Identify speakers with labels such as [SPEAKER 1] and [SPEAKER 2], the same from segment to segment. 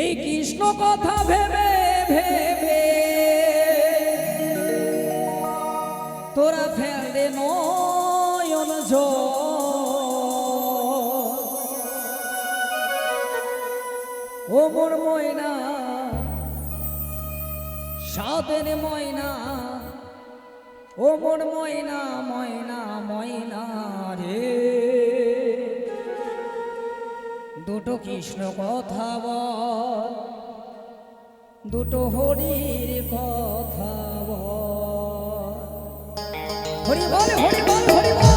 [SPEAKER 1] এই কৃষ্ণ কথা ভেবে ভেবে তোরা ফেল দে নয়ন জল। ও মোর ময়না সাদের ময়না, ও মোর ময়না ময়না ময়না রে, দুটো কৃষ্ণ কথা বল, দুটো হরির কথা বল। হরি বল হরি বল হরি বল।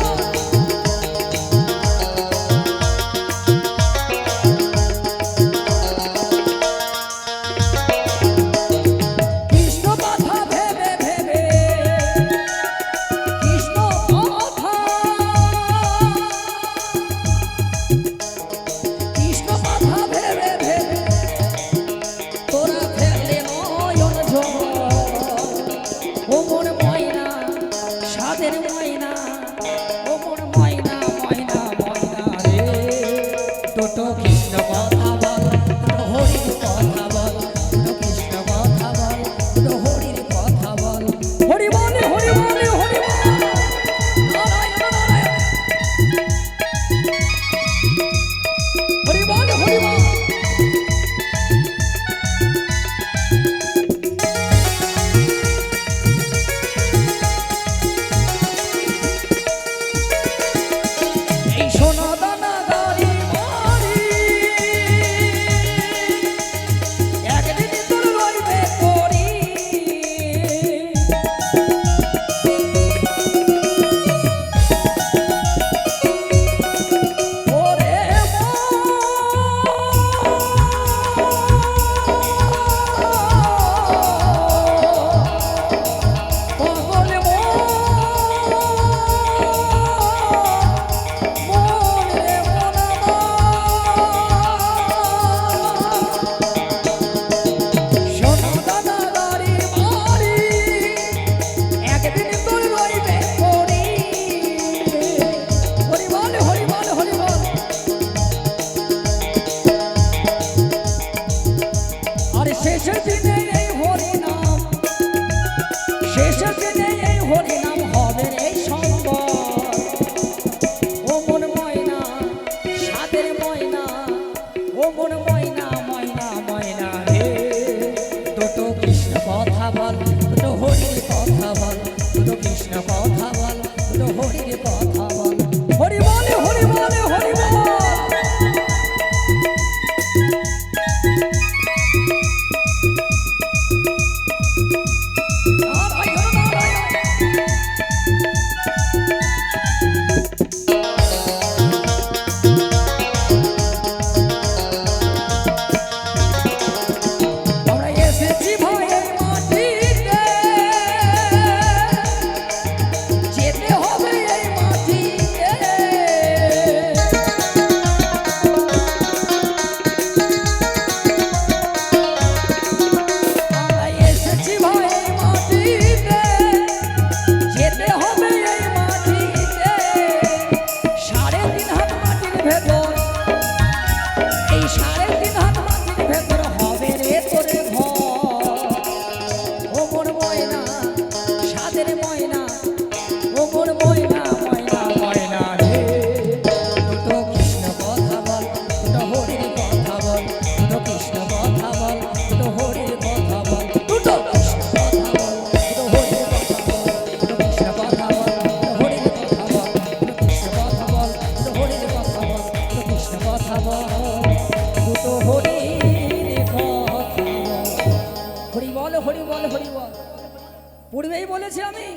[SPEAKER 2] পূর্বেই বলেছি আমি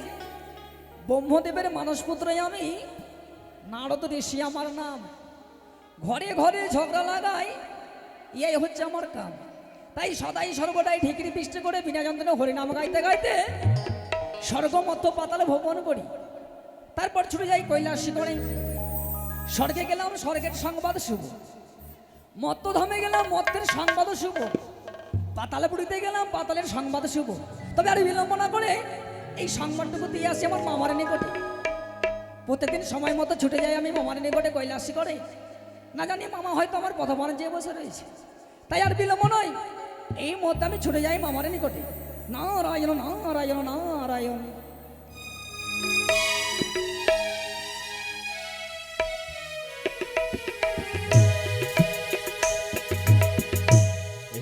[SPEAKER 2] ব্রহ্মদেবের মানসপুত্রই আমি, নারদ ঋষি আমার নাম। ঘরে ঘরে ঝগড়া লাগাই, এই হচ্ছে আমার কাম। তাই সদাই সর্বদাই ঠিকরি পিষ্টে করে বিনা যন্ত্রণা হরিনাম গাইতে গাইতে স্বর্গ মধ্য পাতালে ভ্রমণ করি। তারপর ছুটে যাই কৈলাসী করে। স্বর্গে গেলাম, স্বর্গের সংবাদ শুভ। মত্তধামে গেলাম, মত্তের সংবাদ শুভ। পাতালে পুরীতে গেলাম, পাতালের সংবাদ শুভ। তবে আর বিলম্ব না করে এই সংবাদটুকু দিয়ে আসি আমার মামার নিকটে। প্রত্যেকদিন সময় মতো ছুটে যাই আমি মামার নিকটে কৈলাসী করে। না জানি মামা হয়তো আমার পথ যেয়ে বসে রয়েছে। তাই আর বিলম্ব নয়, এই মুহূর্তে আমি ছুটে যাই মামার নিকটে। নারায়ণ নারায়ণ নারায়ণ।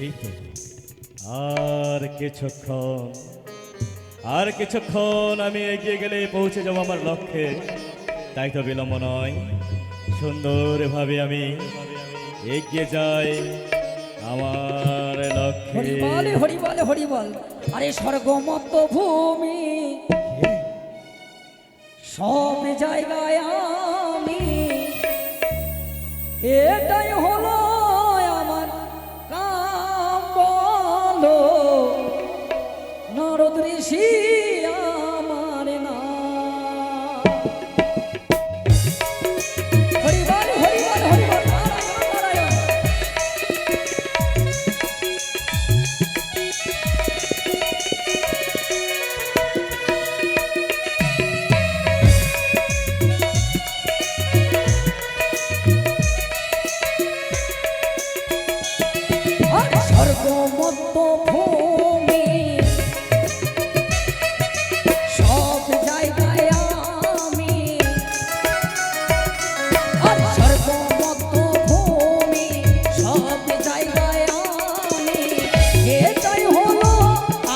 [SPEAKER 3] এই তো আর কিছুক্ষণ, আর কিছুক্ষণ আমি এগিয়ে গেলে পৌঁছে যাবো আমার লক্ষ্যে। তাই তো বিলম্ব নয়, সুন্দরভাবে আমি এগিয়ে যাই আমার লক্ষ্যে।
[SPEAKER 2] হরি বল হরি বল হরি বল। আরে স্বর্গমত ভূমি সব জায়গায় আমি, এটাই হলো আমার কাম বলো। নারদ ঋষি আমার নাম। হরি বল হরি বল হরি বল। নারায়ণ নারায়ণ। স্বর্গমত ভূমি সব জায়গায় আমি, স্বর্গমত ভূমি সব জায়গায় আমি, এটাই হলো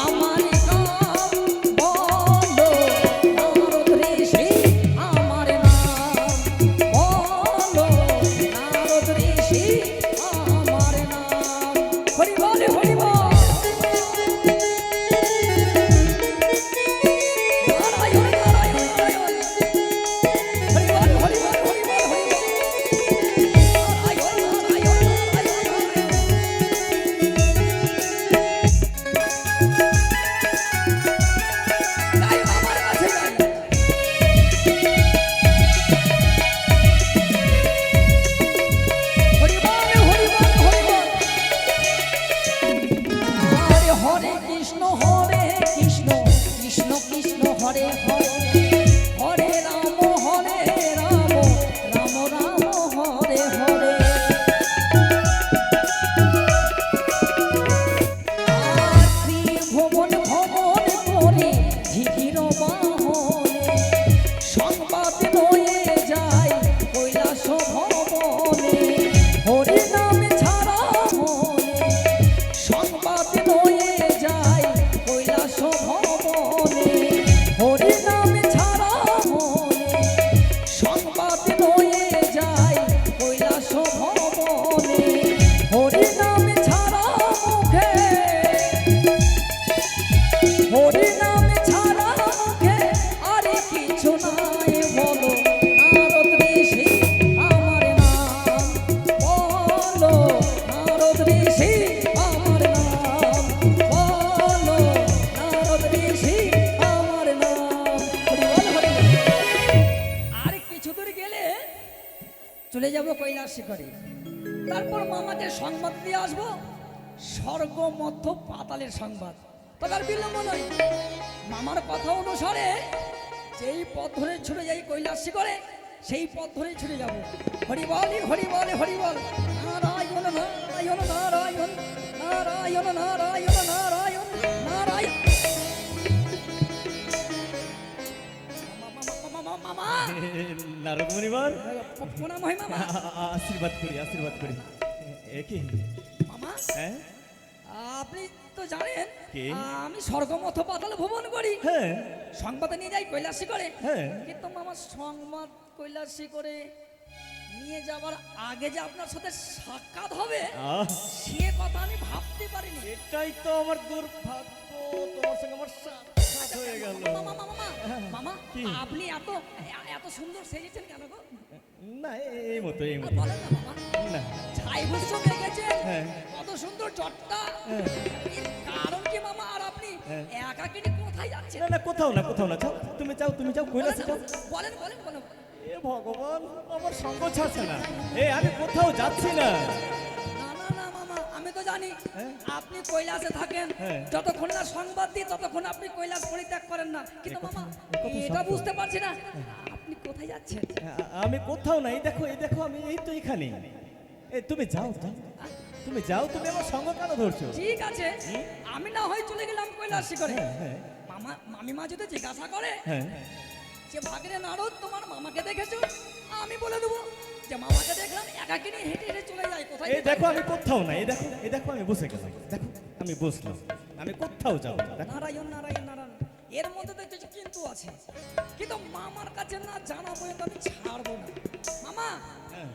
[SPEAKER 2] আমার কাম বলো। নারদ ঋষি আমার নাম বলো। নারদ ঋষি আমার নাম। হরি বল হরি বল। নারায়ণ নারায়ণ নারায়ণ। হরি বল হরি বল হরি বল হরি বল। নারায়ণ নারায়ণ নারায়ণ নারায়ণ। তাই আমার কাছে যাই। হরি বল হরি বল হরি বল। হরে হরে কৃষ্ণ কৃষ্ণ কৃষ্ণ হরে হরে, হরে রাম রাম রাম হরে হরে। আর ত্রিভুবন ভ্রমণ করে ঝিঝির বাহনে, সংবাদ লয়ে যায় কৈলাস ভবনে। হরি নাম ছাড়া মনে সংবাদ লয়ে যায় কৈলাস ভবনে। হরি নাম ছাড়া মনে সংবাদ লয়ে যায় কৈলাস ভবনে। হরি নাম ছাড়া মুখে, হরি নাম ছাড়া মুখে আর কিছু নাই বলো। নারদ ঋষি আমার নাম বলো। নারদ ঋষি আমার নাম বলো। নারদ ঋষি আমার নাম। হরি বল হরি বল। আর কিছু দূর গেলে চলে যাব কৈলাস শিখরে। তারপর মামাকে সংবাদ দিয়ে আসবো, স্বর্গ মধ্য পাতালের সংবাদ। তবে আর বিলম্ব নয়, মামার কথা অনুসারে যেই পথ ধরে ছুটে যাই কৈলাস শিখরে, সেই পথ ধরেই ছুটে যাব। হরি বল হরি বল হরি বল। নারায়ণ নারায়ণ নারায়ণ নারায়ণ নারায়ণ নারায়ণ নারায়ণ। মামা
[SPEAKER 3] নারদ মুনিবার,
[SPEAKER 2] প্রণাম হয় মামা।
[SPEAKER 3] আশীর্বাদ করি আশীর্বাদ করি। কি
[SPEAKER 2] মামা
[SPEAKER 3] হ্যাঁ
[SPEAKER 2] আপনি তো জানেন
[SPEAKER 3] কি?
[SPEAKER 2] আমি স্বর্গমথ পাতাল ভ্রমণ করি,
[SPEAKER 3] হ্যাঁ
[SPEAKER 2] সংবাদ নিয়ে যাই কৈলাসী করে।
[SPEAKER 3] হ্যাঁ।
[SPEAKER 2] কিন্তু মামা সংবাদ কৈলাসী করে নিয়ে যাওয়ার আগে যে আপনার সাথে সাক্ষাৎ হবে সে কথা আমি ভাবতে পারিনি।
[SPEAKER 3] এটাই তো আমার দুর্ভাগ্য, তোমার সঙ্গে আমার সাক্ষাৎ হয়ে গেল।
[SPEAKER 2] মামা মামা মামা
[SPEAKER 3] কি?
[SPEAKER 2] আপনি এত এত সুন্দর সেজেছেন কেন গো?
[SPEAKER 3] না এই মতো এই
[SPEAKER 2] আর
[SPEAKER 3] মতো
[SPEAKER 2] বলেন না মামা,
[SPEAKER 3] না।
[SPEAKER 2] ছাই বুঝছ দেখেছেন
[SPEAKER 3] হ্যাঁ।
[SPEAKER 2] কত সুন্দর চটটা।
[SPEAKER 3] হ্যাঁ।
[SPEAKER 2] এর কারণ কি মামা? আর আপনি
[SPEAKER 3] হ্যাঁ।
[SPEAKER 2] একাকিনী কোথায় যাচ্ছেন?
[SPEAKER 3] না না কোথাও না কোথাও না, যাও তুমি যাও কৈলাসে যাও।
[SPEAKER 2] বলেন বলেন বলেন।
[SPEAKER 3] এ ভগবান, আমার সঙ্গ ছাড়ছে না। আমি কোথাও যাচ্ছি না।
[SPEAKER 2] না না না মামা, আমি তো জানি
[SPEAKER 3] হ্যাঁ।
[SPEAKER 2] আপনি কৈলাসে থাকেন।
[SPEAKER 3] হ্যাঁ।
[SPEAKER 2] যতক্ষণ না সংবাদ দিই ততক্ষণ আপনি কৈলাস পরিত্যাগ করেন না। কিন্তু মামা এটা বুঝতে পারছি না আপনি কোথায় যাচ্ছেন।
[SPEAKER 3] আমি কোথাও নাই, এই দেখো আমি এই তো এখানে। তুমি যাও যাও। তুমি যাও, তুমি আমার সঙ্গ কেন ধরছো?
[SPEAKER 2] ঠিক আছে, আমি না হয় চলে গেলাম কৈলাসী করে।
[SPEAKER 3] হ্যাঁ
[SPEAKER 2] মামিমা যদি জিজ্ঞাসা করে
[SPEAKER 3] হ্যাঁ।
[SPEAKER 2] যে ভাগরে নারদ তোমার মামাকে দেখেছো, আমি বলে দেবো যে মামাকে দেখলাম একাকে নিয়ে হেঁটে হেঁটে চলে যায়। কোথায়
[SPEAKER 3] এই দেখো আমি কোথাও না, এই দেখো আমি বসে গেলাম, দেখো আমি বসলাম, আমি কোথাও যাবো না, দেখো।
[SPEAKER 2] নারায়ণ নারায়ণ নারায়ণ। এর মধ্যে তো কিছু কিন্তু আছে, কিন্তু মামার কাছে না জানা পর্যন্ত আমি ছাড়বো না। মামা
[SPEAKER 3] হ্যাঁ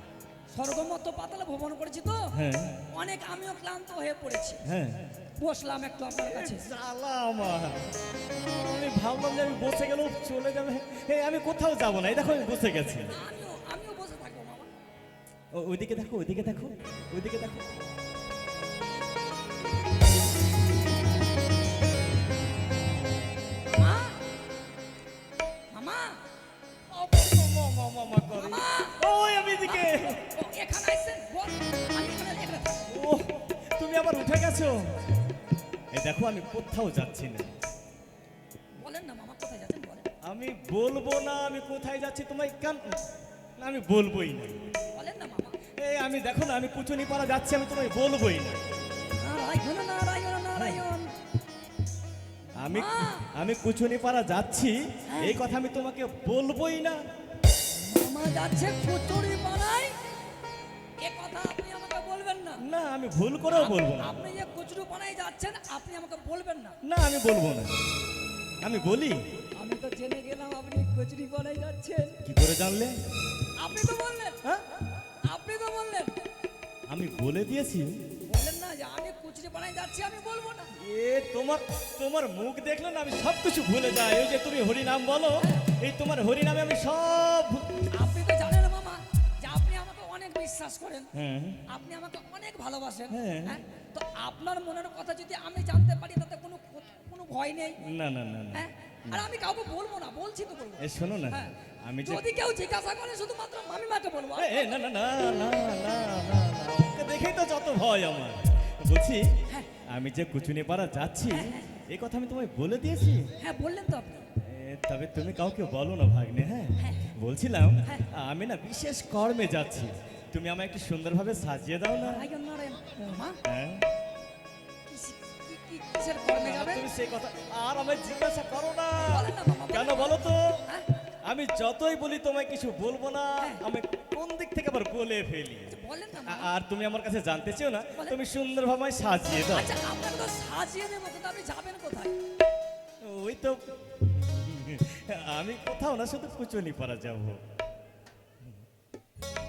[SPEAKER 2] স্বর্গমত পাতালে ভ্রমণ করেছি তো,
[SPEAKER 3] হ্যাঁ
[SPEAKER 2] অনেক আমিও ক্লান্ত হয়ে পড়েছি।
[SPEAKER 3] হ্যাঁ।
[SPEAKER 2] বসলাম একটু আপনার কাছে।
[SPEAKER 3] জ্বালা আমার, আমি ভাবলাম যে আমি বসে গেলেও চলে যাবে। এই আমি কোথাও যাবো না, এই দেখো আমি বসে গেছি।
[SPEAKER 2] আমিও বসে থাকবো মামা।
[SPEAKER 3] ওইদিকে দেখো, ওইদিকে দেখো, ওইদিকে দেখো।
[SPEAKER 2] মা মামা মামা,
[SPEAKER 3] ওই আমি এদিকে।
[SPEAKER 2] ও, এখানে আইছেন, বল। আমি এখানে থাকবো।
[SPEAKER 3] ও তুমি আবার উঠে গেছো। এই দেখো আমি কোথাও যাচ্ছি না।
[SPEAKER 2] বলেন না মামা, কোথায় যাচ্ছেন বলেন।
[SPEAKER 3] আমি বলবো না আমি কোথায় যাচ্ছি, তোমায় কেন না, আমি বলবোই না।
[SPEAKER 2] বলেন না মামা।
[SPEAKER 3] এই আমি দেখো না, আমি কুচুনি পাড়া যাচ্ছি, আমি তোমায় বলবোই না।
[SPEAKER 2] নারায়ণ নারায়ণ নারায়ণ।
[SPEAKER 3] আমি
[SPEAKER 2] মা!
[SPEAKER 3] আমি কুচুনি পাড়া যাচ্ছি, এই কথা আমি তোমাকে বলবোই না।
[SPEAKER 2] মামা যাচ্ছে ফুচুরি বানাই, এ কথা আপনি আমাকে বলবেন না।
[SPEAKER 3] না আমি ভুল করেও বলবো না।
[SPEAKER 2] আপনি যে কচুরি বানাই যাচ্ছেন, আপনি আমাকে বলবেন না।
[SPEAKER 3] না আমি বলবো না, আমি বলি।
[SPEAKER 2] আমি তো জেনে গেলাম আপনি কচুরি বানাই যাচ্ছেন।
[SPEAKER 3] কি করে জানলে?
[SPEAKER 2] আপনি তো বললেন,
[SPEAKER 3] হ্যাঁ
[SPEAKER 2] আপনি তো বললেন।
[SPEAKER 3] আমি বলে দিয়েছি।
[SPEAKER 2] বললেন না যে আমি কচুরি বানাই যাচ্ছি, আমি বলবো না।
[SPEAKER 3] এ তোমার তোমার মুখ দেখলে না আমি সব কিছু ভুলে যাই। ওই যে তুমি হরি নাম বলো, এই তোমার হরি নামে আমি সব
[SPEAKER 2] আপনি তো জানেন মামা যে আপনি আমাকে অনেক বিশ্বাস করেন,
[SPEAKER 3] হ্যাঁ
[SPEAKER 2] আপনি আমাকে অনেক ভালোবাসেন।
[SPEAKER 3] হ্যাঁ।
[SPEAKER 2] হ্যাঁ, তো আপনার মনের কথা যদি আমি জানতে পারি তাতে কোনো ভয় নেই।
[SPEAKER 3] না না না না।
[SPEAKER 2] হ্যাঁ, আর আমি কাউকে বলবো না, বলছি তো বলবো।
[SPEAKER 3] এ শোনো না,
[SPEAKER 2] হ্যাঁ,
[SPEAKER 3] আমি যে
[SPEAKER 2] যদি কেউ জিজ্ঞাসা করে শুধুমাত্র মামিমাকে বলবো।
[SPEAKER 3] এ, না না না না না না না, ওকে দেখেই তো যত ভয় আমার। বলছি
[SPEAKER 2] হ্যাঁ।
[SPEAKER 3] আমি যে কুচুনি পাড়া যাচ্ছি, এই কথা আমি তোমায় বলে দিয়েছি।
[SPEAKER 2] হ্যাঁ বললেন তো আপনি।
[SPEAKER 3] তবে তুমি কাউকে বলো না ভাগ্নে। হ্যাঁ বলছিলাম আমি না বিশেষ কর্মে যাচ্ছি, তুমি আমায় একটু সুন্দরভাবে সাজিয়ে দাও না।
[SPEAKER 2] নারায়ণ নারায়ণ। মা
[SPEAKER 3] হ্যাঁ
[SPEAKER 2] কিসের কর্মে যাবেন?
[SPEAKER 3] তুমি সেই কথা আর আমায় জিজ্ঞাসা করো না।
[SPEAKER 2] বলেন না মামা, বলেন।
[SPEAKER 3] কেন বলো তো?
[SPEAKER 2] হ্যাঁ?
[SPEAKER 3] আমি যতই বলি তোমায় কিছু বলবো না,
[SPEAKER 2] হ্যাঁ।
[SPEAKER 3] আমি কোন দিক থেকে আবার বলে ফেলি।
[SPEAKER 2] বলেন না মামা।
[SPEAKER 3] আর তুমি আমার কাছে জানতে চেও না,
[SPEAKER 2] বলেন।
[SPEAKER 3] তুমি সুন্দরভাবে আমায় সাজিয়ে দাও।
[SPEAKER 2] আচ্ছা আপনাকে তো সাজিয়ে দেবো, কিন্তু আপনি যাবেন কোথায়?
[SPEAKER 3] ওই তো আমি কোথাও না, শুধু কুচুনি পাড়া যাবো।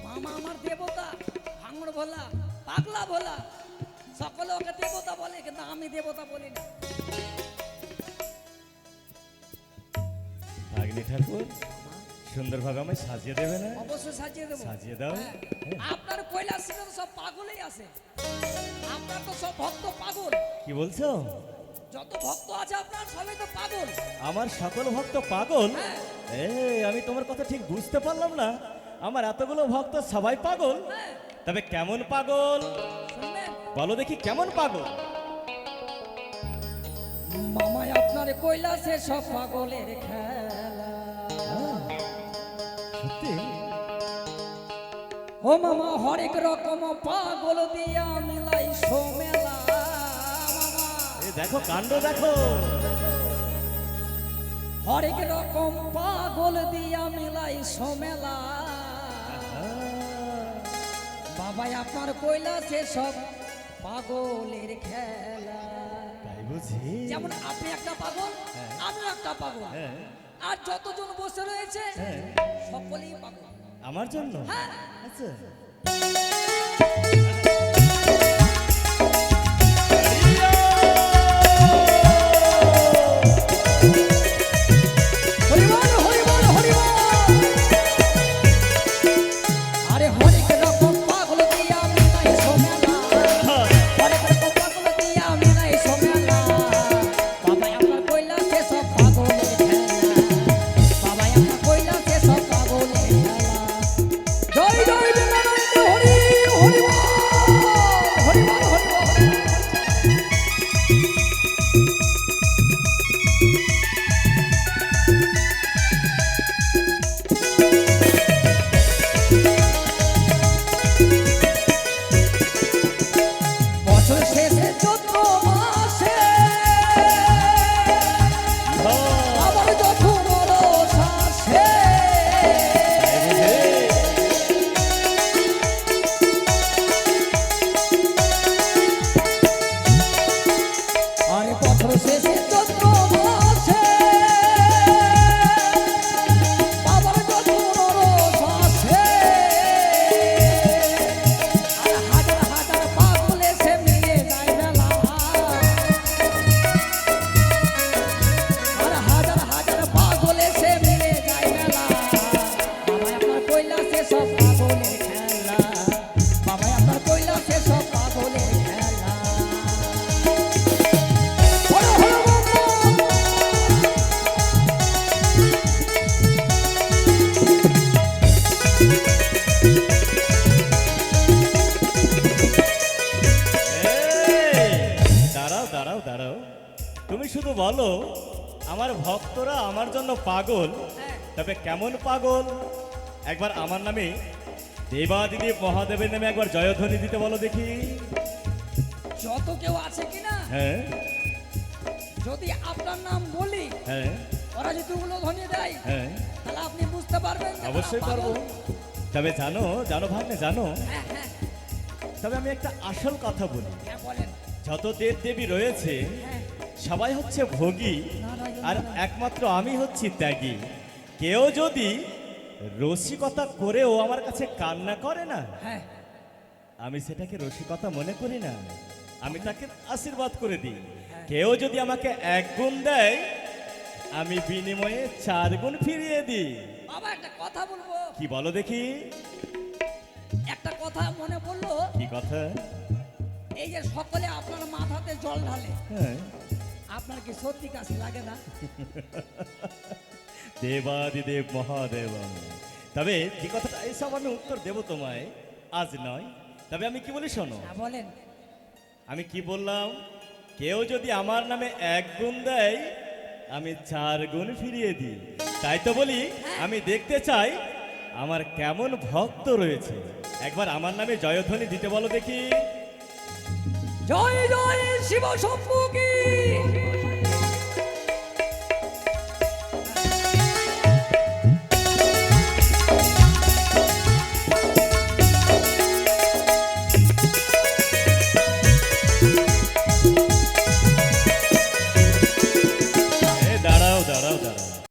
[SPEAKER 2] মামা আমার দেবতা, ভাঙড় ভোলা, পাগলা ভোলা, সকলে ওকে দেবতা বলে, কিন্তু আমি দেবতা বলি না।
[SPEAKER 3] ভাগ্নি ঠাকুর সুন্দরভাবে আমায় সাজিয়ে দেবে না?
[SPEAKER 2] অবশ্যই সাজিয়ে দেবো।
[SPEAKER 3] সাজিয়ে দাও।
[SPEAKER 2] হ্যাঁ। আপনার কৈলাসে তো সব পাগলেই আসে, আপনার তো সব ভক্ত পাগল।
[SPEAKER 3] কি বলছো?
[SPEAKER 2] যত ভক্ত আছে আপনার সবাই তো পাগল।
[SPEAKER 3] আমার সকল ভক্ত পাগল?
[SPEAKER 2] হ্যাঁ।
[SPEAKER 3] আমি তোমার কথা ঠিক বুঝতে পারলাম না। আমার এতগুলো ভক্ত সবাই পাগল?
[SPEAKER 2] হ্যাঁ,
[SPEAKER 3] তবে কেমন পাগল
[SPEAKER 2] শুনবেন
[SPEAKER 3] বলো দেখি, কেমন পাগল?
[SPEAKER 2] মামাই আপনার কৈলাসে সব পাগলের খেলা।
[SPEAKER 3] সত্যি?
[SPEAKER 2] ও মামা হরেক রকম পাগল দিয়া মিলাই সোমেলা। মামা
[SPEAKER 3] এই দেখো কাণ্ড দেখো।
[SPEAKER 2] হরেক রকম পাগল দিয়া মিলাই সোমেলা। বাবাই আপনার কৈলাসে সব পাগলের খেলা।
[SPEAKER 3] তাই বুঝি?
[SPEAKER 2] যেমন আপনি একটা পাগল, আমিও একটা পাগল,
[SPEAKER 3] হ্যাঁ।
[SPEAKER 2] আর যতজন বসে রয়েছে
[SPEAKER 3] হ্যাঁ।
[SPEAKER 2] সকলেই পাগল।
[SPEAKER 3] আমার জন্য?
[SPEAKER 2] হ্যাঁ।
[SPEAKER 3] আচ্ছা।
[SPEAKER 2] হরি বল, হরি বল, হরি বল। আরে হরেক রকম পাগল দিয়া মিলাই সোমেলা, হরেক রকম পাগল দিয়া মিলাই সোমেলা। বাবাই আপনার কৈলাসে সব পাগলের খেলা, বাবাই আপনার কৈলাসে সব পাগলের খেলা। জয় জয় বিনারায়ণ হরি
[SPEAKER 3] বলো আমার ভক্তরা আমার জন্য পাগল,
[SPEAKER 2] হ্যাঁ
[SPEAKER 3] তবে কেমন পাগল? একবার আমার নামে দেবাদিদেব মহাদেবের নামে একবার জয়ধ্বনি দিতে বলো দেখি।
[SPEAKER 2] যত কেউ আছে কিনা
[SPEAKER 3] হ্যাঁ
[SPEAKER 2] যদি আপনার নাম বলি
[SPEAKER 3] হ্যাঁ
[SPEAKER 2] ওরা যদি ওগুলো ধনিয়ে দেয়
[SPEAKER 3] হ্যাঁ,
[SPEAKER 2] তাহলে আপনি বুঝতে পারবেন যে
[SPEAKER 3] অবশ্যই
[SPEAKER 2] তারা
[SPEAKER 3] পারবো।
[SPEAKER 2] পাগল।
[SPEAKER 3] তবে জানো জানো ভাগ্নে জানো,
[SPEAKER 2] হ্যাঁ হ্যাঁ
[SPEAKER 3] তবে আমি একটা আসল কথা বলি।
[SPEAKER 2] হ্যাঁ বলেন।
[SPEAKER 3] যত দেব দেবী রয়েছে
[SPEAKER 2] হ্যাঁ
[SPEAKER 3] সবাই হচ্ছে ভোগী,
[SPEAKER 2] নারায়ণ
[SPEAKER 3] আর
[SPEAKER 2] নারায়ণ।
[SPEAKER 3] একমাত্র আমি হচ্ছি ত্যাগী। কেউ যদি রসিকতা করেও আমার কাছে কান্না করে না,
[SPEAKER 2] হ্যাঁ
[SPEAKER 3] আমি সেটাকে রসিকতা মনে করি না, আমি তাকে আশীর্বাদ করে দিই। কেউ যদি আমাকে 1 গুণ দেয়, আমি বিনিময়ে 4 গুণ ফিরিয়ে দিই।
[SPEAKER 2] বাবা একটা কথা বলবো,
[SPEAKER 3] কি বলো দেখি?
[SPEAKER 2] একটা কথা মনে পড়লো।
[SPEAKER 3] কি কথা?
[SPEAKER 2] এই যে সকলে আপনার মাথাতে জল ঢালে,
[SPEAKER 3] হ্যাঁ,
[SPEAKER 2] আপনার কি সত্যি কাছে লাগে না?
[SPEAKER 3] দেবাদিদেব মহাদেব। তবে যে কথাটা এসব আমি উত্তর দেব তোমায়, আজ নয়। তবে আমি কি বলি শোনো,
[SPEAKER 2] হ্যাঁ বলেন।
[SPEAKER 3] আমি কি বললাম? কেউ যদি আমার নামে 1 গুণ দেয়, আমি 4 গুণ ফিরিয়ে দিই। তাই তো বলি আমি দেখতে চাই আমার কেমন ভক্ত রয়েছে। একবার আমার নামে জয়ধ্বনি দিতে বলো দেখি।
[SPEAKER 2] জয় জয় শিব শম্ভু কি